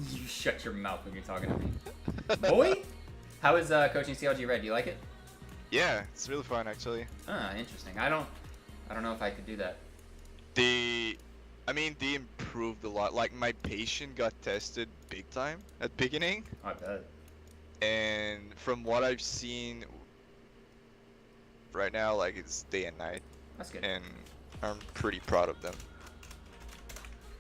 You shut your mouth when you're talking to me. Boy? How is coaching CLG Red? Do you like it? Yeah, it's really fun actually. Ah, interesting. I don't know if I could do that. They, I mean, they improved a lot. Like my patient got tested big time at beginning, I bet. and from what I've seen right now, like it's day and night, That's good. and I'm pretty proud of them.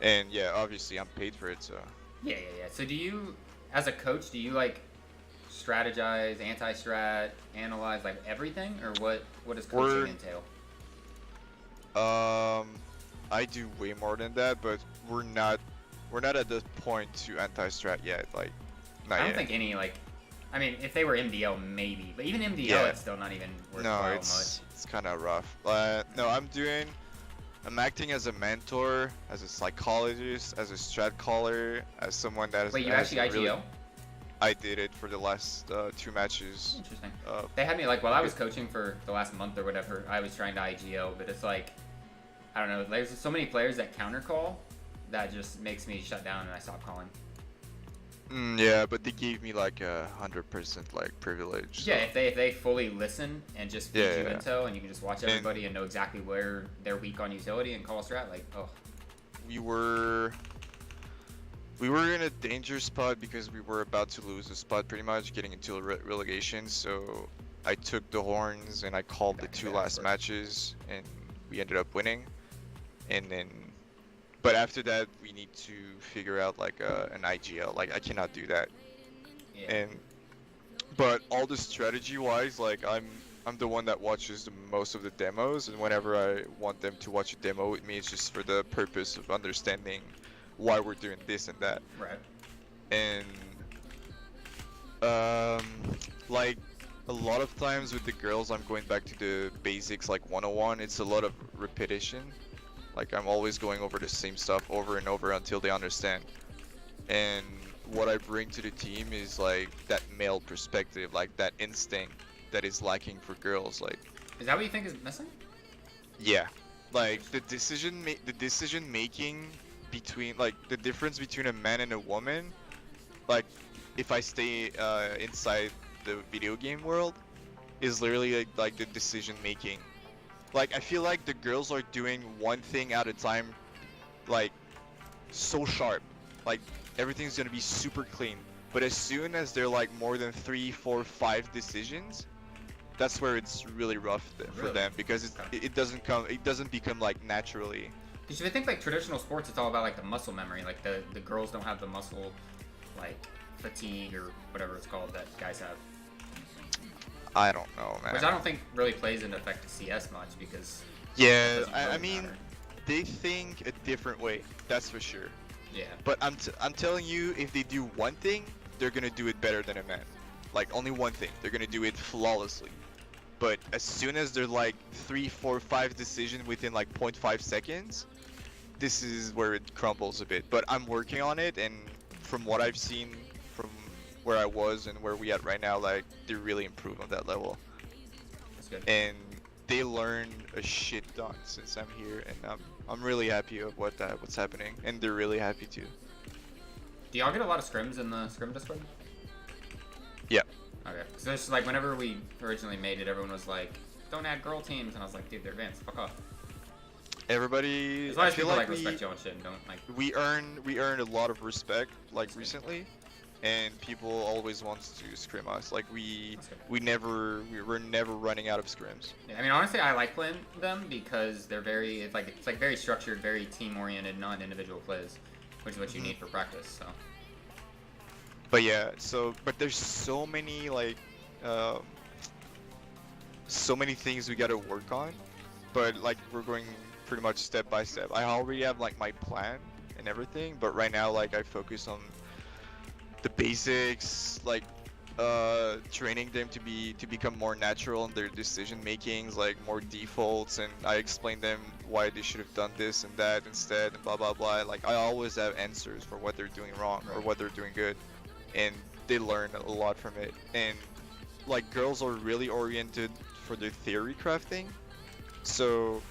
And yeah, obviously I'm paid for it, so. Yeah. So do you, as a coach, do you like strategize, anti-strat, analyze like everything, or what does coaching entail? I do way more than that, but we're not at the point to anti-strat yet. Like, not I don't yet. think any like, I mean, if they were MDL maybe, but even MDL Yeah. it's still not even No, worthwhile it's much. kind of rough. No, I'm acting as a mentor, as a psychologist, as a strat caller, as someone that has. Wait, you has actually really- IGL? I did it for the last 2 matches. Interesting. Uh, They had me like while I was coaching for the last month or whatever. I was trying to IGL, but it's like I don't know. There's so many players that counter call that just makes me shut down and I stop calling. Yeah, but they gave me like 100% like privilege. Yeah, so- if they fully listen and just feed Yeah, you yeah. intel and you can just watch everybody and know exactly where they're weak on utility and call a strat, like oh. we were in a danger spot because we were about to lose the spot pretty much, getting into a relegation. So I took the horns and I called the 2 last matches, and we ended up winning. And then, but after that, we need to figure out like an IGL. Like I cannot do that. Yeah. And but all the strategy wise, like I'm the one that watches the most of the demos, and whenever I want them to watch a demo with me, it's just for the purpose of understanding why we're doing this and that. Right. And like a lot of times with the girls, I'm going back to the basics, like 101. It's a lot of repetition. Like I'm always going over the same stuff over and over until they understand. And what I bring to the team is like that male perspective, like that instinct that is lacking for girls. Like, Is that what you think is missing? yeah, like the decision making between, like the difference between a man and a woman. Like if I stay inside the video game world, is literally like the decision making. Like I feel like the girls are doing one thing at a time, like so sharp, like everything's gonna be super clean. But as soon as they're like more than 3, 4, 5 decisions, that's where it's really rough for Really? them, because it doesn't become like naturally. Because you think like traditional sports, it's all about like the muscle memory. Like the girls don't have the muscle like fatigue or whatever it's called that guys have. I don't know, man. Which I don't think really plays into effect to CS much because Yeah, doesn't I really mean, matter. they think a different way, that's for sure. yeah. But I'm telling you, if they do one thing, they're gonna do it better than a man. Like only one thing, they're gonna do it flawlessly. But as soon as they're like 3, 4, 5 decisions within like 0.5 seconds, this is where it crumbles a bit. But I'm working on it, and from what I've seen from where I was and where we at right now, like they really improved on that level. That's good. And they learned a shit ton since I'm here, and I'm really happy of what's happening, and they're really happy too. Do y'all get a lot of scrims in the scrim Discord? Yeah. Okay. So it's like whenever we originally made it, everyone was like, "Don't add girl teams," and I was like, "Dude, they're advanced. Fuck off." Everybody, As long I as feel people like like respect y'all and shit and don't like. we earned a lot of respect like recently, and people always wants to scrim us. Like we were never running out of scrims. Yeah, I mean, honestly, I like playing them because they're very it's like very structured, very team oriented, not individual plays, which is what you need for practice. So. But yeah, but there's so many like so many things we gotta work on, but like we're going pretty much step by step. I already have like my plan and everything, but right now like I focus on the basics, like training them to become more natural in their decision makings, like more defaults, and I explain them why they should have done this and that instead, and blah blah blah. Like I always have answers for what they're doing wrong or what they're doing good, and they learn a lot from it. And like girls are really oriented for their theory crafting, so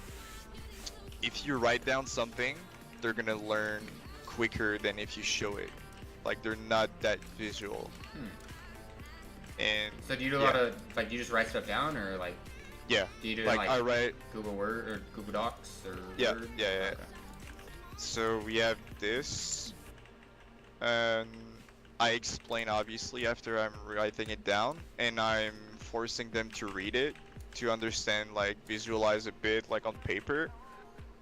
if you write down something, they're gonna learn quicker than if you show it. Like they're not that visual. And So do you do a lot of like do you just write stuff down or like yeah, do you do like, like I write. Google Word or Google Docs or Yeah, Word? yeah, yeah. Okay. So we have this, and I explain obviously after I'm writing it down, and I'm forcing them to read it to understand, like visualize a bit, like on paper,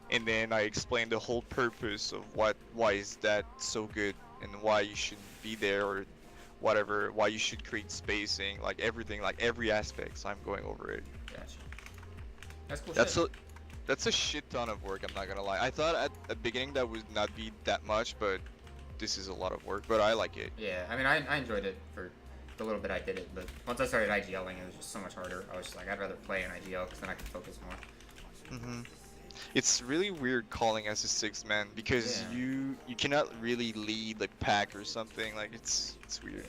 and then I explain the whole purpose of why is that so good, and why you should be there or whatever, why you should create spacing, like everything, like every aspect. So I'm going over it. Gotcha. That's cool. That's shit. that's a shit ton of work, I'm not gonna lie. I thought at the beginning that would not be that much, but this is a lot of work, but I like it. Yeah, I mean, I enjoyed it for the little bit I did it, but once I started IGLing, it was just so much harder. I was just like, I'd rather play in IGL because then I can focus more. It's really weird calling as a sixth man because Yeah. you cannot really lead like pack or something. Like it's weird.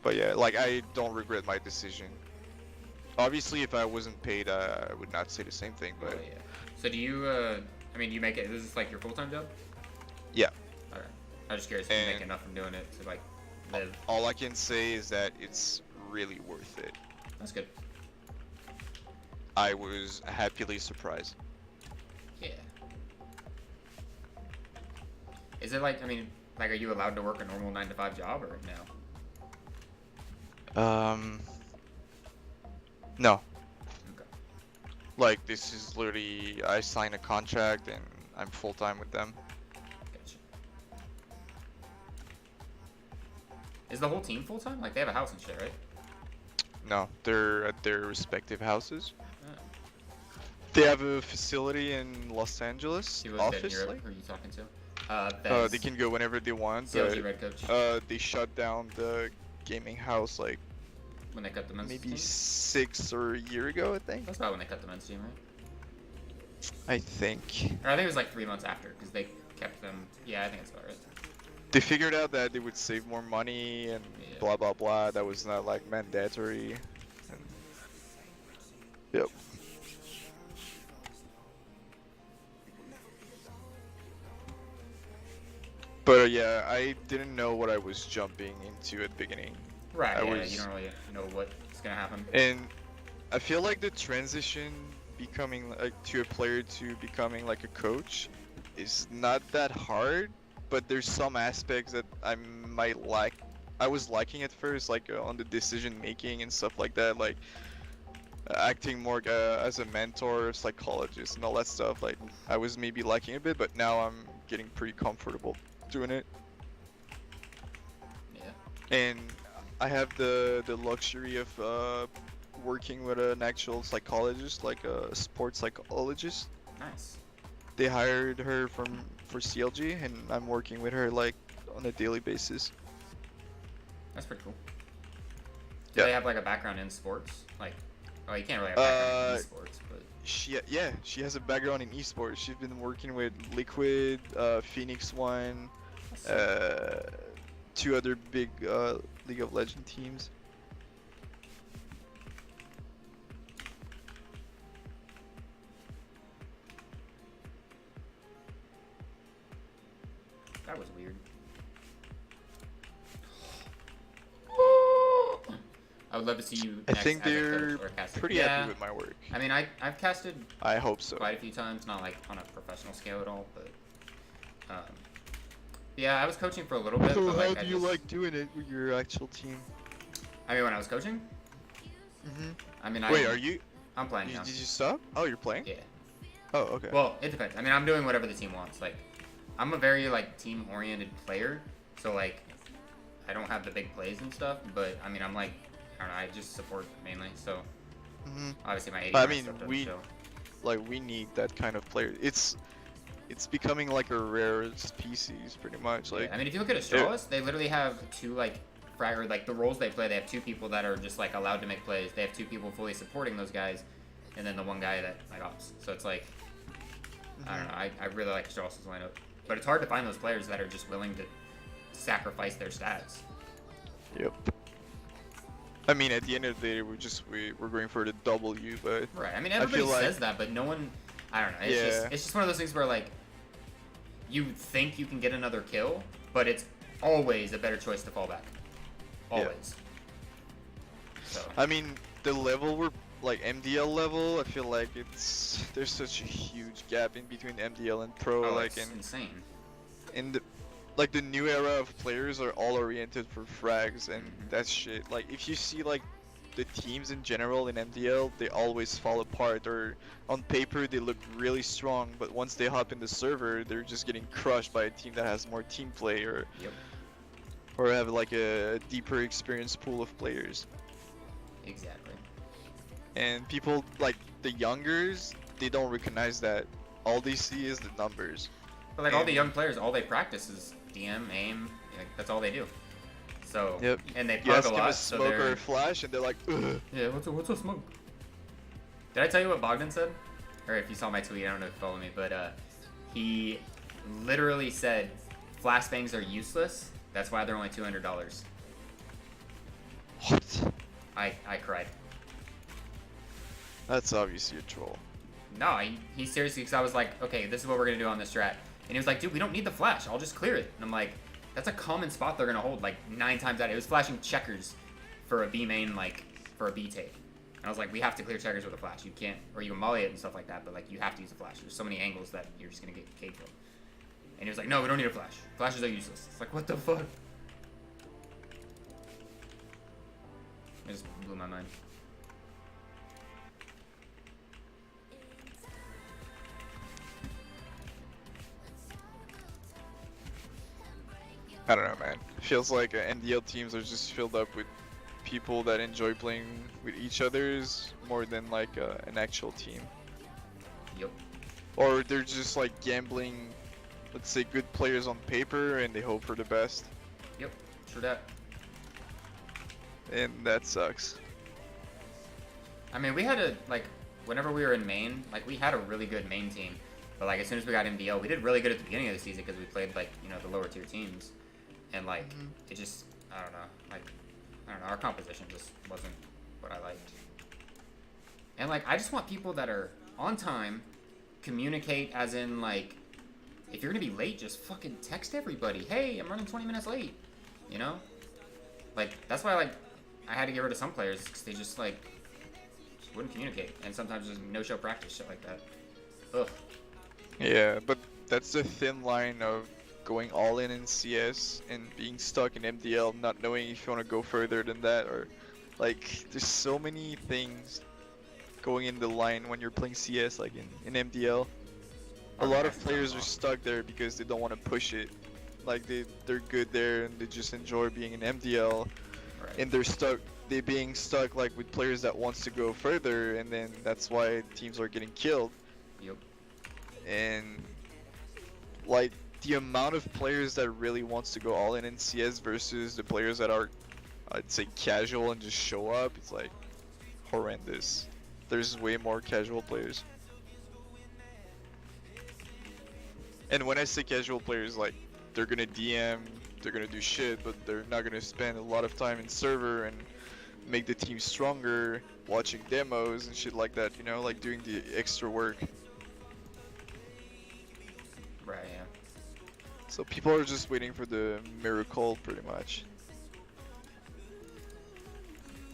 But yeah, like I don't regret my decision. Obviously, if I wasn't paid, I would not say the same thing. But Oh, yeah. So do you? I mean, you make it. Is this like your full-time job? yeah, Okay. I'm just curious if you make And- enough from doing it to like live. all I can say is that it's really worth it. That's good. I was happily surprised. Yeah. Is it like? I mean, like, are you allowed to work a normal 9 to 5 job or no? No. Okay. Like this is literally I sign a contract and I'm full time with them. Gotcha. Is the whole team full-time? Like, they have a house and shit, right? No, they're at their respective houses. Oh. They have a facility in Los Angeles, He was in office. Europe. Like, Who are you talking to? they can go whenever they want. CLG Red Coach. But they shut down the gaming house like When they cut the men's maybe team? 6 or a year ago, I think. That's about when they cut the men's team, right? I think. Or I think it was like 3 months after, because they kept them. Yeah, I think it's about right. They figured out that they would save more money and Yeah. blah blah blah. That was not like mandatory. And... Yep. But yeah, I didn't know what I was jumping into at the beginning. Right, I yeah, was- you don't really know what's gonna happen. And I feel like the transition becoming like to a player to becoming like a coach is not that hard, but there's some aspects that I might like. I was liking at first, like on the decision making and stuff like that, like acting more as a mentor, psychologist, and all that stuff. Like I was maybe liking a bit, but now I'm getting pretty comfortable doing it. Yeah. And I have the luxury of working with an actual psychologist, like a sports psychologist. Nice. They hired her for CLG, and I'm working with her like on a daily basis. That's pretty cool. Do Yeah. they have like a background in sports? Like, oh, you can't really have a background in esports, but She has a background in esports. She's been working with Liquid, Phoenix One, that's sick. 2 other big League of Legends teams. That was weird. I would love to see you I next think as a they're coach or a caster. pretty Yeah. happy with my work. I mean, I've casted I hope so. quite a few times, not like on a professional scale at all, but yeah, I was coaching for a little bit. So but, how like, do you like doing it with your actual team? I mean, when I was coaching, I mean, Wait, are you? I'm playing now. Did you stop? Oh, you're playing? Yeah. Oh, okay. Well, it depends. I mean, I'm doing whatever the team wants. Like, I'm a very like team-oriented player, so like, I don't have the big plays and stuff. But I mean, I'm like, I don't know. I just support mainly. So obviously my 80 I stuff mean, doesn't we show. like we need that kind of player. It's becoming like a rare species, pretty much. Like, Yeah, I mean, if you look at Astralis, they literally have 2 like or like the roles they play. They have 2 people that are just like allowed to make plays. They have 2 people fully supporting those guys, and then the 1 guy that like ops. So it's like, I don't know. I really like Astralis' lineup, but it's hard to find those players that are just willing to sacrifice their stats. Yep. I mean, at the end of the day, we're going for the W, but Right. I mean, I everybody feel like- says that, but no one. I don't know. It's Yeah. just it's just one of those things where like, you think you can get another kill, but it's always a better choice to fall back. Always. So. I mean, the level we're like MDL level, I feel like there's such a huge gap in between MDL and pro. Oh, like it's insane. In the like the new era of players are all oriented for frags, and that's shit. Like if you see like the teams in general in MDL, they always fall apart, or on paper they look really strong, but once they hop in the server, they're just getting crushed by a team that has more team play, or have like a deeper experience pool of players. Exactly. And people like the youngers, they don't recognize that. All they see is the numbers. But like all the young players, all they practice is DM, aim. Like, that's all they do. So and they pug a lot. So smoke or a flash, and they're like, ugh. Yeah, what's a smoke? Did I tell you what Bogdan said? Or if you saw my tweet, I don't know if you follow me, but he literally said flashbangs are useless. That's why they're only $200. What? I cried. That's obviously a troll. No, he seriously, because I was like, okay, this is what we're going to do on this strat. And he was like, dude, we don't need the flash. I'll just clear it. And I'm like, that's a common spot they're going to hold like 9 times out. It was flashing checkers for a B main, like, for a B tape. And I was like, we have to clear checkers with a flash. You can't, or you can molly it and stuff like that, but like, you have to use a flash. There's so many angles that you're just going to get K killed. And he was like, no, we don't need a flash. Flashes are useless. It's like, what the fuck? It just blew my mind. I don't know, man. Feels like NDL teams are just filled up with people that enjoy playing with each other's more than like an actual team. Yep. Or they're just like gambling, let's say, good players on paper, and they hope for the best. Yep, true that. And that sucks. I mean, we had a, like, whenever we were in main, like, we had a really good main team. But, like, as soon as we got MDL, we did really good at the beginning of the season because we played, like, you know, the lower tier teams. And, like, it just, I don't know, like, I don't know, our composition just wasn't what I liked. And, like, I just want people that are on time, communicate as in, like, if you're going to be late, just fucking text everybody. Hey, I'm running 20 minutes late, you know? Like, that's why, like, I had to get rid of some players because they just, like, just wouldn't communicate. And sometimes there's no-show practice, shit like that. Ugh. Yeah, but that's the thin line of going all in CS and being stuck in MDL, not knowing if you want to go further than that, or like there's so many things going in the line when you're playing CS, like in MDL. A lot of players are stuck there because they don't want to push it. Like they're good there and they just enjoy being in MDL, and they're being stuck like with players that wants to go further, and then that's why teams are getting killed. Yep. And like the amount of players that really wants to go all in CS versus the players that are, I'd say, casual and just show up, it's like horrendous. There's way more casual players. And when I say casual players, like they're gonna DM, they're gonna do shit, but they're not gonna spend a lot of time in server and make the team stronger, watching demos and shit like that, you know, like doing the extra work. Right, yeah. So people are just waiting for the miracle, pretty much.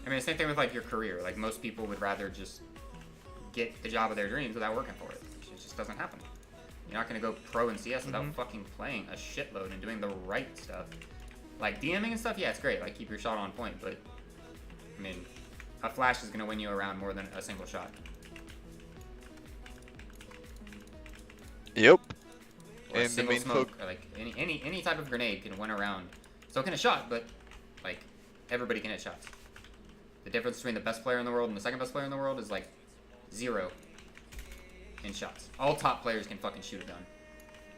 I mean, the same thing with, like, your career. Like, most people would rather just get the job of their dreams without working for it. It just doesn't happen. You're not going to go pro in CS without fucking playing a shitload and doing the right stuff. Like, DMing and stuff, yeah, it's great. Like, keep your shot on point, but, I mean, a flash is going to win you around more than a single shot. Yep. Or And the main smoke, or like any type of grenade can win a round. So can a shot, but like everybody can hit shots. The difference between the best player in the world and the second best player in the world is like 0 in shots. All top players can fucking shoot a gun.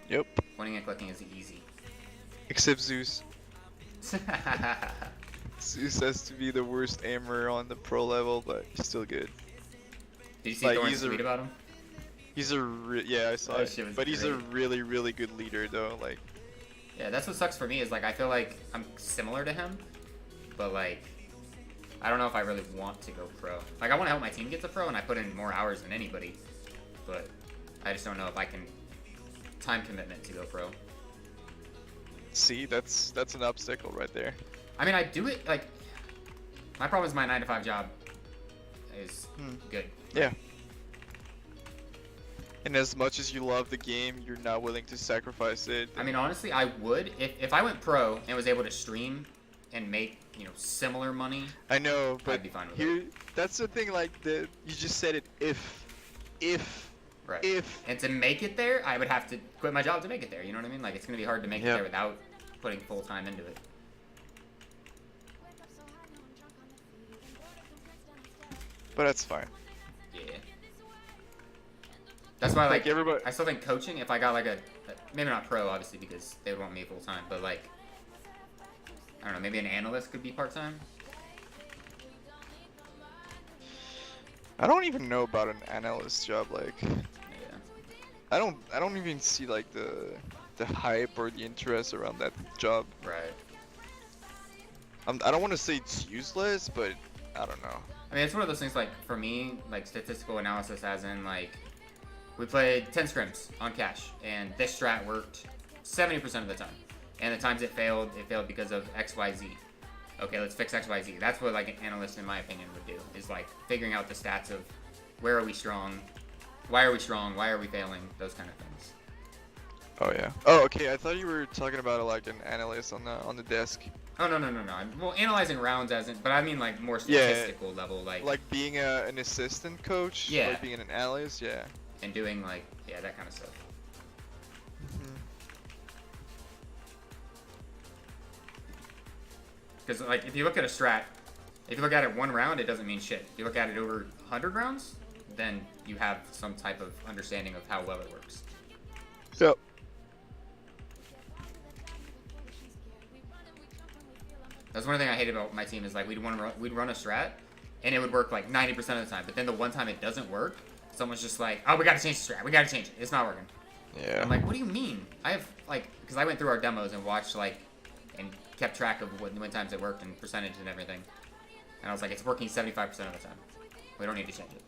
Yep. Pointing and clicking is easy. Except Zeus. Zeus has to be the worst aimer on the pro level, but he's still good. Did you see Thorn's tweet about him? He's yeah, I saw it. But he's a really, really good leader, though. Like, yeah, that's what sucks for me is like I feel like I'm similar to him, but like I don't know if I really want to go pro. Like I want to help my team get to pro, and I put in more hours than anybody, but I just don't know if I can time commitment to go pro. See, that's an obstacle right there. I mean, I do it like. My problem is my 9-to-5 job is good. Yeah. And as much as you love the game, you're not willing to sacrifice it. I mean, honestly, I would if I went pro and was able to stream and make similar money. I know, but I'd be fine with here, it. that's the thing. Like you just said it. If. Right. If. And to make it there, I would have to quit my job to make it there. You know what I mean? Like it's gonna be hard to make it there without putting full time into it. But that's fine. Yeah. That's why, like, everybody. I still think coaching, if I got, like, maybe not pro, obviously, because they would want me full-time, but, like, I don't know, maybe an analyst could be part-time? I don't even know about an analyst job. Like, Yeah. I don't even see like the hype or the interest around that job. Right. I don't want to say it's useless, but I don't know. I mean, it's one of those things, like, for me, like, statistical analysis as in, like, we played 10 scrims on cash, and this strat worked 70% of the time. And the times it failed because of XYZ. Okay, let's fix XYZ. That's what, like, an analyst, in my opinion, would do, is, like, figuring out the stats of where are we strong, why are we failing, those kind of things. Oh, yeah. Oh, okay, I thought you were talking about, like, an analyst on the desk. Oh, no. Well, analyzing rounds but I mean, like, more statistical level, like... Like being an assistant coach? Yeah. Like being an analyst? Yeah. And doing, like, yeah, that kind of stuff. Because, like, if you look at a strat, if you look at it one round, it doesn't mean shit. If you look at it over 100 rounds, then you have some type of understanding of how well it works. Yep. That's one thing I hate about my team is, like, we'd run a strat, and it would work, like, 90% of the time. But then the one time it doesn't work, someone's just like, oh, we gotta change the strat. We gotta change it. It's not working. Yeah. I'm like, what do you mean? I have, like, because I went through our demos and watched, like, and kept track of when times it worked and percentage and everything. And I was like, it's working 75% of the time. We don't need to change it.